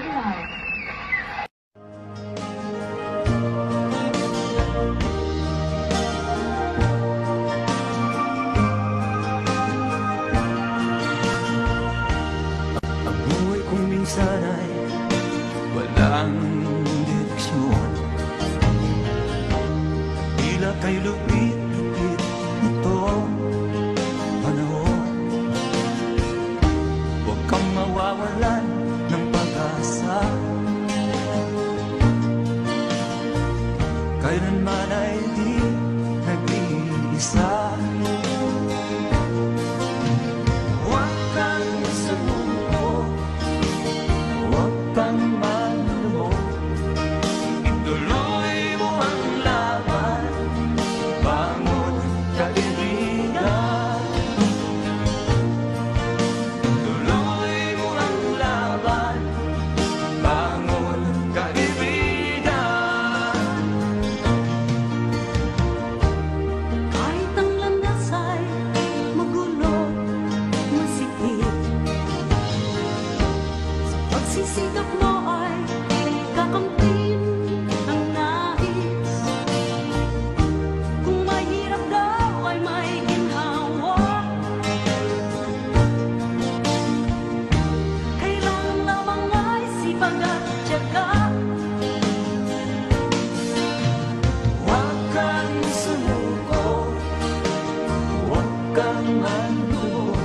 Ang buhay kong minsan ay walang direksyon, tila kay lupit-lupit itong panahon. Huwag kang mawawalan ng pag-asa, kailanman ay di nag-iisa. Huwag kang sumuko, huwag kang manlumok, ituloy mo ang laban, bangon kaibigan. Ituloy mo ang laban, bangon kaibigan. Kahit ang landas ay magulo, masikip, sa pagsisikap mo ay kakamtin ang nais. Kung mahirap daw ay may ginhawa, kailangan lamang ay sipag at tiyaga. Huwag kang sumuko, huwag kang manlumok,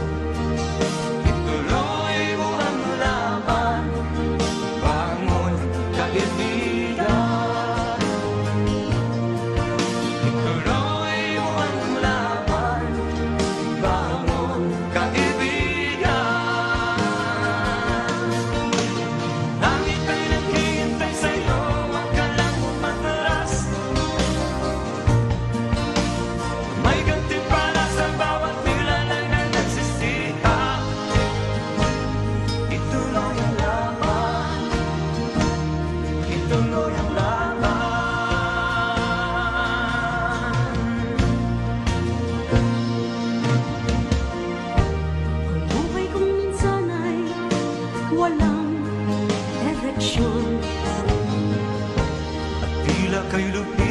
ituloy mo ang laban, bangon kaibigan. Ituloy mo ang laban, bangon kaibigan. Langit ay naghihintay sa'yo, huwag ka lang umatras. May gantimpala sa bawat nilalang na nagsisiha. Ituloy ang laban, ituloy ang laban. Ang buhay kong minsan ay walang direksyon, At tila kay lupit